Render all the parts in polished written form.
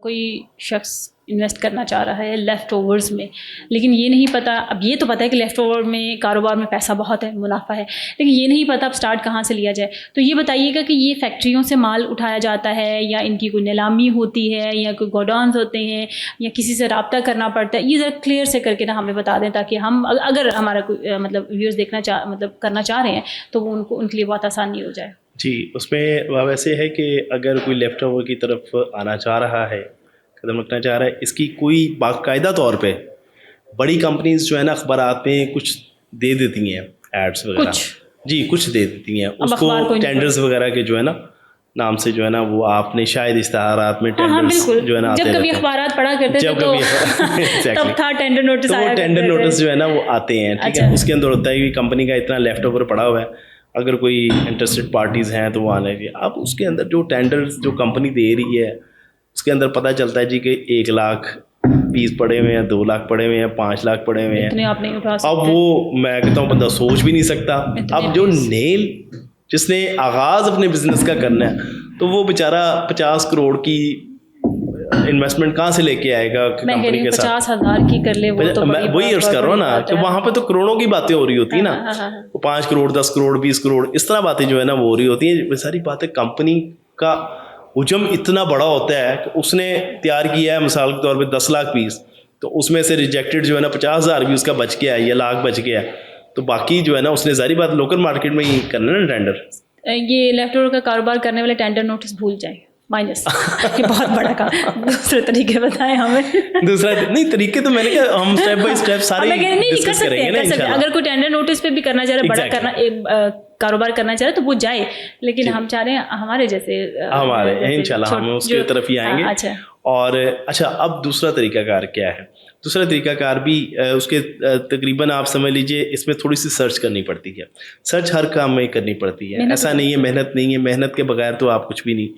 کوئی شخص انویسٹ کرنا چاہ رہا ہے لیفٹ اوورز میں, لیکن یہ نہیں پتہ, اب یہ تو پتہ ہے کہ لیفٹ اوور میں کاروبار میں پیسہ بہت ہے, منافع ہے, لیکن یہ نہیں پتہ اب سٹارٹ کہاں سے لیا جائے. تو یہ بتائیے گا کہ یہ فیکٹریوں سے مال اٹھایا جاتا ہے یا ان کی کوئی نیلامی ہوتی ہے یا کوئی گوڈاؤنز ہوتے ہیں یا کسی سے رابطہ کرنا پڑتا ہے؟ یہ ذرا کلیئر سے کر کے نا ہمیں بتا دیں تاکہ ہم اگر ہمارا کوئی مطلب ویورز دیکھنا مطلب کرنا چاہ رہے ہیں تو وہ ان کے لیے بہت آسانی ہو جائے. جی, اس میں ویسے ہے کہ اگر کوئی لیفٹ اوور کی طرف آنا چاہ رہا ہے, قدم رکھنا چاہ رہا ہے, اس کی کوئی باقاعدہ طور پہ بڑی کمپنیز جو ہے نا اخبارات میں کچھ دے دیتی ہیں ایڈس وغیرہ, جی کچھ دے دیتی ہیں اس کو ٹینڈرز وغیرہ کے جو ہے نا نام سے جو ہے نا وہ آپ نے شاید اشتہارات میں ٹینڈرز جو ہے نا جب کبھی اخبارات پڑھا کرتے تھے تو تب تھا ٹینڈر نوٹس آیا, تو ٹینڈر نوٹس جو ہے نا وہ آتے ہیں, ٹھیک ہے. اس کے اندر ہوتا ہے کہ کمپنی کا اتنا لیفٹ اوور پڑا ہوا ہے, اگر کوئی انٹرسٹڈ پارٹیز ہیں تو وہ آنے لگی. اب اس کے اندر جو ٹینڈرز جو کمپنی دے رہی ہے اس کے اندر پتہ چلتا ہے جی کہ 1 لاکھ پیس پڑے ہوئے ہیں, 2 لاکھ پڑے ہوئے ہیں, 5 لاکھ پڑے ہوئے ہیں. اب وہ میں کہتا ہوں بندہ سوچ بھی نہیں سکتا. اب جو جس نے آغاز اپنے بزنس کا کرنا ہے تو وہ بیچارہ 50 کروڑ کی انویسٹمنٹ کہاں سے لے کے آئے گا کمپنی کے ساتھ؟ 50,000 کی کر لے وہ تو میں وہی عرض کر رہا ہوں نا کہ وہاں پہ تو کروڑوں کی باتیں ہو رہی ہوتی ہیں نا, 5 کروڑ 10 کروڑ 20 کروڑ اس طرح باتیں جو ہے نا وہ ہو رہی ہوتی ہیں. ساری باتیں کمپنی کا حجم اتنا بڑا ہوتا ہے کہ اس نے تیار کیا ہے مثال کے طور پہ 10 لاکھ پیس, تو اس میں سے ریجیکٹڈ جو ہے نا 50,000 بھی اس کا بچ گیا ہے یا لاکھ بچ گیا ہے, تو باقی جو ہے نا اس نے ظاہری بات لوکل مارکیٹ میں ہی کرنا ہے نا ٹینڈر. یہ لیفٹ اوور کا کاروبار کرنے والے ٹینڈر نوٹس بھول جائیں, مائنس, یہ بہت بڑا کام. دوسرے طریقے بتائیں ہمیں. دوسرا نہیں طریقے تو میں نے کہا ہم اسٹیپ بائی اسٹیپ سارے ڈسکس کریں گے نا انشاءاللہ. اگر کوئی ٹینڈر نوٹس پہ بھی کرنا چاہ رہا ہے, بڑا کرنا کاروبار کرنا چاہ رہے تو وہ جائے, لیکن ہم چاہ رہے ہیں ہمارے جیسے انشاءاللہ ہم اس کی طرف ہی آئیں گے. اور اچھا, اب دوسرا طریقہ کار کیا ہے؟ دوسرا طریقہ کار بھی اس کے تقریباً آپ سمجھ لیجئے اس میں تھوڑی سی سرچ کرنی پڑتی ہے. سرچ ہر کام میں کرنی پڑتی ہے, ایسا نہیں ہے محنت نہیں ہے, محنت کے بغیر تو آپ کچھ بھی نہیں.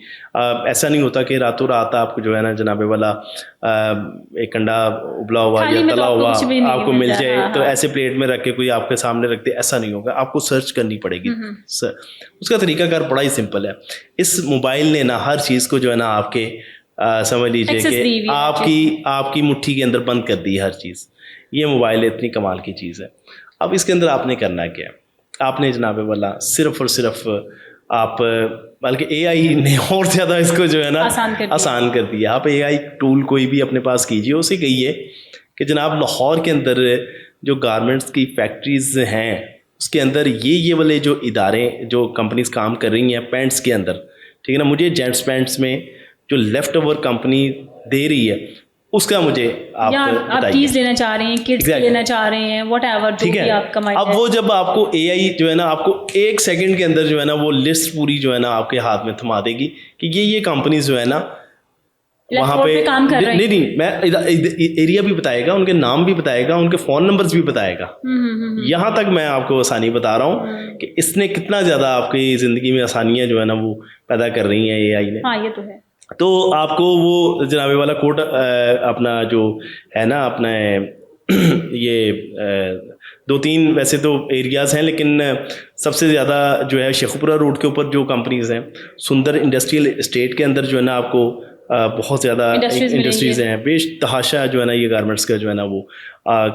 ایسا نہیں ہوتا کہ راتوں رات آپ کو جو ہے نا جناب والا ایک انڈا ابلا ہوا یا تلا ہوا آپ کو مل جائے تو ایسے پلیٹ میں رکھ کے کوئی آپ کے سامنے رکھ دے, ایسا نہیں ہوگا. آپ کو سرچ کرنی پڑے گی. اس کا طریقہ کار بڑا ہی سمپل ہے. اس موبائل نے نا ہر چیز کو جو ہے نا آپ کے سمجھ لیجیے کہ آپ کی مٹھی کے اندر بند کر دی ہے ہر چیز. یہ موبائل اتنی کمال کی چیز ہے. اب اس کے اندر آپ نے کرنا کیا ہے؟ آپ نے جناب والا صرف اور صرف آپ بلکہ اے آئی نے اور زیادہ اس کو جو ہے نا آسان کر دیا. آپ اے آئی ٹول کوئی بھی اپنے پاس کیجیے, اسے کہیے کہ جناب لاہور کے اندر جو گارمنٹس کی فیکٹریز ہیں اس کے اندر یہ والے جو ادارے جو کمپنیز کام کر رہی ہیں پینٹس کے اندر, ٹھیک ہے نا, مجھے جینٹس پینٹس میں جو لیفٹ اوور کمپنی دے رہی ہے اس کا مجھے آپ چیز لینا چاہ رہے ہیں, کٹس لینا چاہ رہے ہیں, واٹ ایور جو بھی آپ کمائیں. اب وہ جب آپ کو اے آئی جو ہے نا آپ کو 1 سیکنڈ کے اندر جو ہے نا وہ لسٹ پوری جو ہے نا آپ کے ہاتھ میں تھما دے گی کہ یہ کمپنیز جو ہے نا وہاں پہ کام کر رہے ہیں. نہیں میں ایریا بھی بتائے گا, ان کے نام بھی بتائے گا, ان کے فون نمبرز بھی بتائے گا. یہاں تک میں آپ کو آسانی بتا رہا ہوں کہ اس نے کتنا زیادہ آپ کی زندگی میں آسانیاں جو ہے نا وہ پیدا کر رہی ہیں اے آئی نے. ہاں یہ تو ہے. تو آپ کو وہ جناب والا کوڈ اپنا جو ہے نا اپنا یہ 2-3 ویسے تو ایریاز ہیں, لیکن سب سے زیادہ جو ہے شیخوپورہ روڈ کے اوپر جو کمپنیز ہیں, سندر انڈسٹریل اسٹیٹ کے اندر جو ہے نا آپ کو بہت زیادہ انڈسٹریز ہیں, بیش تحاشا جو ہے نا یہ گارمنٹس کا جو ہے نا وہ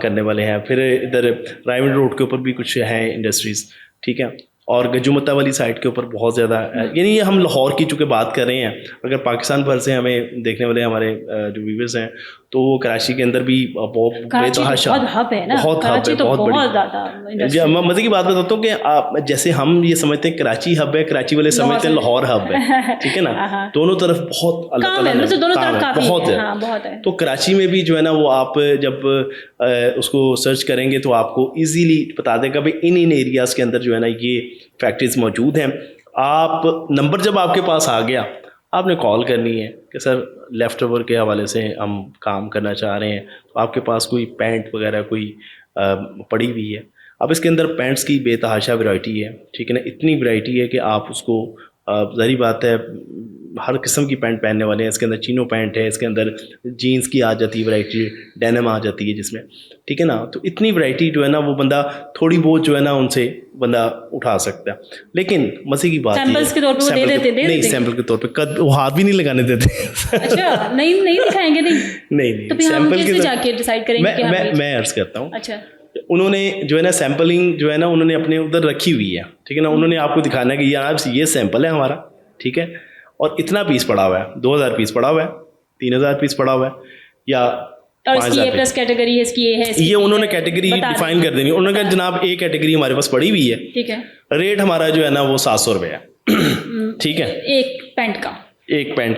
کرنے والے ہیں. پھر ادھر رائے منڈ روڈ کے اوپر بھی کچھ ہیں انڈسٹریز, ٹھیک ہے, اور گجومتا والی سائڈ کے اوپر بہت زیادہ, یعنی یہ ہم لاہور کی چونکہ بات کر رہے ہیں, اگر پاکستان بھر سے ہمیں دیکھنے والے ہمارے جو ویورز ہیں تو وہ کراچی کے اندر بھی بہت ہب ہے نا, کراچی تو بہت زیادہ. مزے کی بات بتاتا ہوں کہ جیسے ہم یہ سمجھتے ہیں کراچی ہب ہے, کراچی والے سمجھتے ہیں لاہور ہب ہے, ٹھیک ہے نا, دونوں طرف بہت اللہ تعالیٰ بہت ہے. تو کراچی میں بھی جو ہے نا وہ آپ جب اس کو سرچ کریں گے تو آپ کو ایزیلی بتا دے گا بھائی ان ایریاز کے اندر جو ہے نا یہ فیکٹریز موجود ہیں. آپ نمبر جب آپ کے پاس آ گیا آپ نے کال کرنی ہے کہ سر لیفٹ اوور کے حوالے سے ہم کام کرنا چاہ رہے ہیں, تو آپ کے پاس کوئی پینٹ وغیرہ کوئی پڑی ہوئی ہے. اب اس کے اندر پینٹس کی بے تحاشا ورائٹی ہے, ٹھیک ہے نا, اتنی ورائٹی ہے کہ آپ اس کو ظاہری بات ہے ہر قسم کی پینٹ پہننے والے ہیں. اس کے اندر چینو پینٹ ہے, اس کے اندر جینس کی آ جاتی ہے ورائٹی, ڈینم آ جاتی ہے جس میں, ٹھیک ہے نا. تو اتنی ورائٹی جو ہے نا وہ بندہ تھوڑی بہت جو ہے نا ان سے بندہ اٹھا سکتا ہے. لیکن مزے کی بات سیمپلز کے طور پہ دے دیتے نہیں, سیمپل کے طور پہ وہ ہاتھ بھی نہیں لگانے دیتے. اچھا, نہیں دکھائیں گے, نہیں تو سیمپل کے جا کے ڈیسائیڈ کریں گے. میں عرض کرتا ہوں, اچھا انہوں نے جو ہے نا سیمپلنگ جو ہے نا انہوں نے اپنے ادھر رکھی ہوئی ہے, ٹھیک ہے نا. انہوں نے آپ کو دکھانا ہے کہ یار یہ سیمپل ہے ہمارا, ٹھیک ہے, اور اتنا پیس پڑا ہوا ہے, 2000 پیس پڑا ہوا ہے, 3000 پیس پڑا ہوا ہے, یا کیٹیگری ہے, یہ انہوں نے کیٹیگری ڈیفائن کر دینی. انہوں نے کہا جناب ایک کیٹیگری ہمارے پاس پڑی ہوئی ہے, ٹھیک ہے, ریٹ ہمارا جو ہے نا وہ 700 روپے ہے, ٹھیک ہے, ایک پینٹ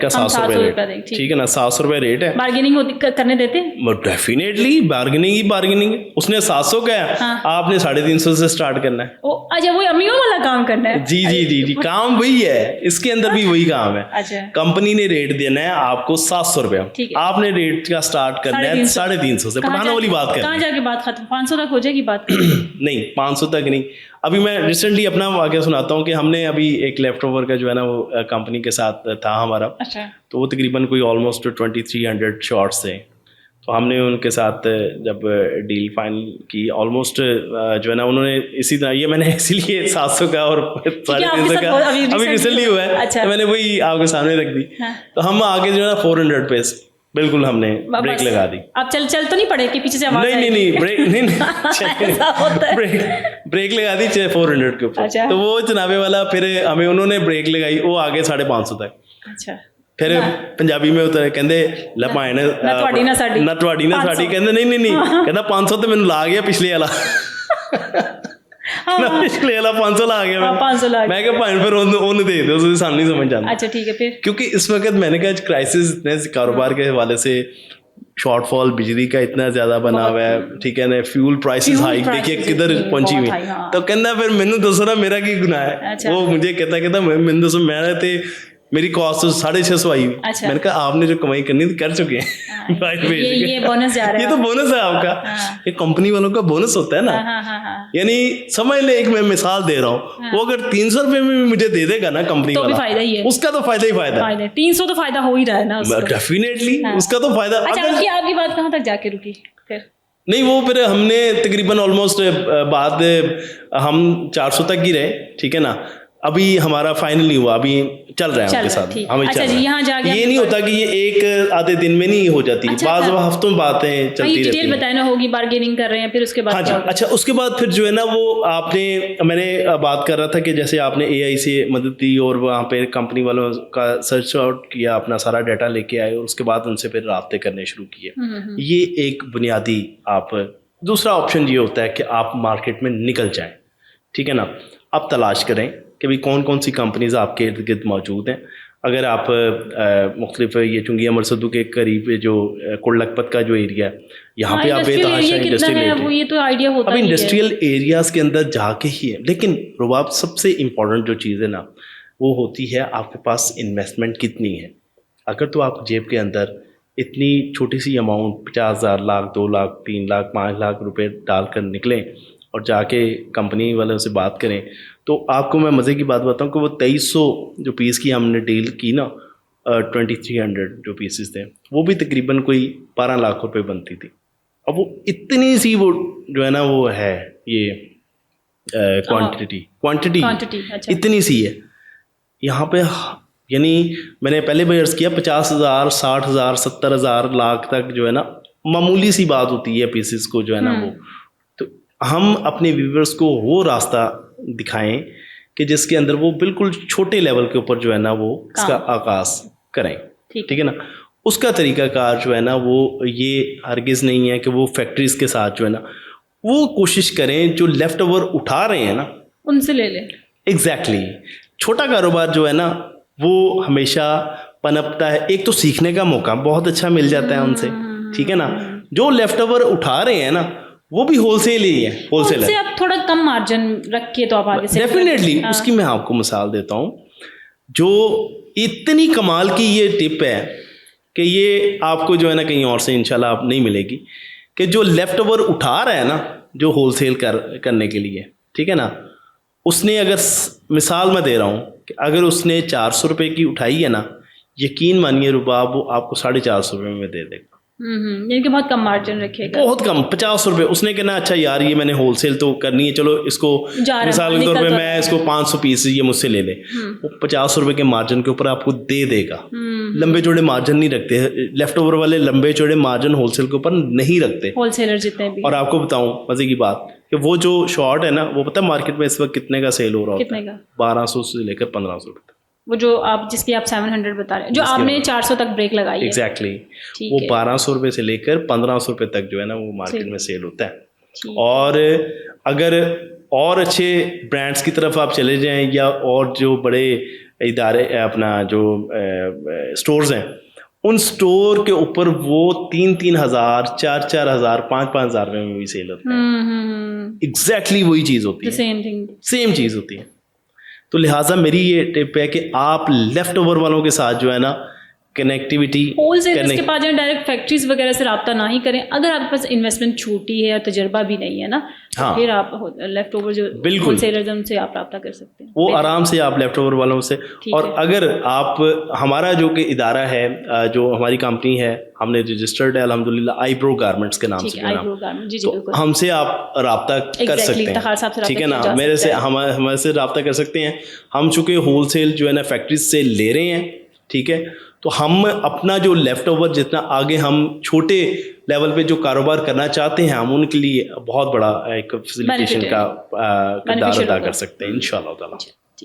کا 700 روپے ریٹ, ٹھیک ہے نا, 700 روپے ریٹ ہے. بارگیننگ کرنے دیتے ہیں ڈیفینیٹلی, بارگیننگ. اس نے 700 کا ہے, آپ نے 350 سے اسٹارٹ کرنا ہے. اچھا, وہ امیوں والا کام کرنا ہے. جی کام وہی ہے, اس کے اندر بھی وہی کام ہے. کمپنی نے ریٹ دینا ہے آپ کو 700 روپے, آپ نے ریٹ کا اسٹارٹ کرنا ہے 350 سے. پڑھانا والی بات کریں, کہاں جا کے بات ختم, 500 تک ہو جائے گی بات. نہیں 500 تک نہیں. ابھی میں ریسنٹلی اپنا واقعہ سناتا ہوں کہ ہم نے ابھی ایک لیفٹ اوور کا جو ہے نا وہ کمپنی کے ساتھ تھا ہمارا, تو وہ تقریباً کوئی آلموسٹ 2300 شارٹس تھے. تو ہم نے ان کے ساتھ جب ڈیل فائنل کی, آلموسٹ جو ہے نا انہوں نے اسی طرح, یہ میں نے اسی لیے 700 کا اور 350 کا ابھی ریسنٹلی ہوا ہے, تو میں نے وہی آپ کے سامنے رکھ دی. تو ہم آگے جو ہے نا 400 پہ بالکل ہم نے بریک لگا دی. آپ چل تو نہیں پڑے کہ پیچھے سے نہیں بریک لگا دی 400 کے اوپر. تو وہ جنابے والا پھر ہمیں انہوں نے بریک لگائی, وہ آگے 550 تک. اچھا, پھر پنجابی میں اترے, کہندے لپائے نہ تواڈی نہ ساڈی, کہندے نہیں کہندا 500 تو مینوں لا گیا پچھلے والا, پچھلے والا 500 لا گیا. میں کہ بھائی پھر انہوں دے دو, سانوں نہیں سمجھ آتا. اچھا ٹھیک ہے. پھر کیونکہ اس وقت میں نے کہا کرائسس اتنے کاروبار کے حوالے سے, شارٹ فال بجلی کا اتنا زیادہ بنا ہوا ہے, ٹھیک ہے نا, فیول پرائسز ہائیک دیکھیے کدھر پہنچی ہوئی. تو کہنا پھر مینوں دسو نا میرا کی گناہ ہے. وہ مجھے کہتا مینوں دسو, میں تے میری کاسٹ 650 آئی ہوئی. میں نے کہا آپ نے جو کمائی کرنی تھی کر چکے ہیں, یہ بونس جا رہا ہے. یہ تو بونس ہے آپ کا, یہ کمپنی والوں کا بونس ہوتا ہے نا. یعنی سمجھ لیں, ایک میں مثال دے رہا ہوں, وہ اگر 300 روپے میں مجھے دے دے گا نا کمپنی والا, فائدہ ہی ہے, اس کا تو فائدہ ہی فائدہ ہے. 300 تو فائدہ ہو ہی رہا ہے نا, ڈیفینیٹلی اس کا تو فائدہ. آپ کی بات کہاں تک جا کے رکی پھر؟ نہیں, وہ پھر ہم نے تقریباً آلموسٹ بات ہم 400 تک ہی رہے, ٹھیک ہے نا. ابھی ہمارا فائنل نہیں ہوا, ابھی چل رہا ہے ان کے ساتھ, ہمیں چل رہا ہے. یہ نہیں ہوتا کہ یہ ایک آدھے دن میں نہیں ہو جاتی, بعض ہفتوں میں باتیں چلتی رہتی ہیں. بتانا ہوگی, بارگیننگ کر رہے ہیں, پھر اس کے بعد. ہاں جی, اچھا, اس کے بعد پھر جو ہے نا وہ آپ نے, میں نے بات کر رہا تھا کہ جیسے آپ نے AI سے مدد دی اور وہاں پہ کمپنی والوں کا سرچ آؤٹ کیا, اپنا سارا ڈیٹا لے کے آئے, اور اس کے بعد ان سے پھر رابطے کرنے شروع کیے. یہ ایک بنیادی آپ. دوسرا آپشن یہ ہوتا ہے کہ آپ مارکیٹ میں نکل جائیں, ٹھیک ہے نا. آپ تلاش کریں کہ بھائی کون سی کمپنیز آپ کے ارد گرد موجود ہیں. اگر آپ مختلف, یہ چونکہ امر صدو کے قریب جو کڑ لکھپت کا جو ایریا ہے, یہاں پہ آپ بے تحاشا انڈسٹریل ایریاز کے اندر جا کے ہی ہے. لیکن رباب سب سے امپورٹنٹ جو چیز ہے نا, وہ ہوتی ہے آپ کے پاس انویسٹمنٹ کتنی ہے. اگر تو آپ جیب کے اندر اتنی چھوٹی سی اماؤنٹ 50,000, لاکھ, 2 لاکھ, 3 لاکھ, 5 لاکھ روپے ڈال کر نکلیں اور جا کے کمپنی والوں سے بات کریں, تو آپ کو میں مزے کی بات بتاؤں کہ وہ 2300 جو پیس کی ہم نے ڈیل کی نا, 2300 جو پیسز تھے, وہ بھی تقریباً کوئی 12 لاکھ روپے بنتی تھی. اب وہ اتنی سی وہ جو ہے نا وہ ہے, یہ کوانٹٹی اتنی سی ہے یہاں پہ. یعنی میں نے پہلے بھی عرض کیا 50,000, 60,000, 70,000, لاکھ تک جو ہے نا معمولی سی بات ہوتی ہے پیسز کو جو ہے نا وہ. تو ہم اپنے ویورز کو وہ راستہ دکھائیں کہ جس کے اندر وہ بالکل چھوٹے لیول کے اوپر جو ہے نا وہ اس کا آغاز کریں, ٹھیک ہے نا. اس کا طریقہ کار جو ہے نا وہ یہ ہرگز نہیں ہے کہ وہ فیکٹریز کے ساتھ جو ہے نا وہ کوشش کریں جو لیفٹ اوور اٹھا رہے ہیں نا ان سے لے لیں. ایگزیکٹلی. چھوٹا کاروبار جو ہے نا وہ ہمیشہ پنپتا ہے, ایک تو سیکھنے کا موقع بہت اچھا مل جاتا ہے ان سے, ٹھیک ہے نا. جو لیفٹ اوور اٹھا رہے ہیں نا وہ بھی ہول سیل ہی ہے, ہول سیل ہے. آپ تھوڑا کم مارجن رکھیے تو آپ آگے سے ڈیفینیٹلی. اس کی میں آپ کو مثال دیتا ہوں, جو اتنی کمال کی یہ ٹپ ہے کہ یہ آپ کو جو ہے نا کہیں اور سے انشاءاللہ آپ نہیں ملے گی, کہ جو لیفٹ اوور اٹھا رہا ہے نا جو ہول سیل کرنے کے لیے, ٹھیک ہے نا, اس نے اگر مثال میں دے رہا ہوں کہ اگر اس نے 400 روپے کی اٹھائی ہے نا, یقین مانیے رباب وہ آپ کو 450 روپے میں دے دے گا. یعنی کہ بہت کم مارجن رکھے گا, بہت کم, 50 روپے. اس نے کہنا اچھا یار یہ میں نے ہول سیل تو کرنی ہے, چلو اس کو مثال کے طور پہ میں اس کو 500 پیس یہ مجھ سے لے لے, وہ 50 روپے کے مارجن کے اوپر آپ کو دے دے گا. لمبے چوڑے مارجن نہیں رکھتے, لیفٹ اوور والے لمبے چوڑے مارجن ہول سیل کے اوپر نہیں رکھتے ہول سیلر جتنے بھی. اور آپ کو بتاؤں مزے کی بات کہ وہ جو شارٹ ہے نا, وہ پتہ ہے مارکیٹ میں اس وقت کتنے کا سیل ہو رہا ہوتا ہے, 1200 سے لے کر 1500 روپے. وہ جو آپ جس کی آپ 700 بتا رہے ہیں, جو آپ نے 400 تک بریک لگائی ہے, ایگزیکٹلی وہ 1200 روپے سے لے کر 1500 روپے تک جو ہے نا وہ مارکیٹ میں سیل ہوتا ہے. اور اگر اور اچھے برانڈس کی طرف آپ چلے جائیں یا اور جو بڑے ادارے اپنا جو اسٹورز ہیں, ان اسٹور کے اوپر وہ 3-3 ہزار 4-4 ہزار 5-5 ہزار روپے میں بھی سیل ہوتا ہے. ایگزیکٹلی وہی چیز ہوتی ہے, سیم چیز ہوتی ہے. تو لہٰذا میری یہ ٹپ ہے کہ آپ لیفٹ اوور والوں کے ساتھ جو ہے نا کنیکٹیوٹی ہول سیلرس کے پاس جائیں, ڈائریکٹ فیکٹریز وغیرہ سے رابطہ نہ ہی کریں. اگر آپ کے پاس انویسٹمنٹ چھوٹی ہے اور تجربہ بھی نہیں ہے نا, پھر آپ لیفٹ اوور جو ہول سیلرز ہیں ان سے آپ رابطہ کر سکتے ہیں, وہ آرام سے آپ لیفٹ اوور والوں سے. اور اگر آپ ہمارا جو کہ ادارہ ہے, جو ہماری کمپنی ہے, ہم نے رجسٹرڈ ہے الحمدللہ آئی برو گارمنٹس کے نام سے, تو ہم سے آپ رابطہ کر سکتے ہیں, ٹھیک ہے نا, میرے سے ہمارے سے رابطہ کر سکتے ہیں. ہم چونکہ ہول سیل جو ہے نا فیکٹریز سے لے رہے ہیں, ٹھیک ہے, تو ہم اپنا جو لیفٹ اوور جتنا آگے ہم چھوٹے لیول پہ جو کاروبار کرنا چاہتے ہیں, ہم ان کے لیے بہت بڑا ایک فیسیلیٹیشن کا کردار ادا کر سکتے ہیں انشاءاللہ تعالیٰ.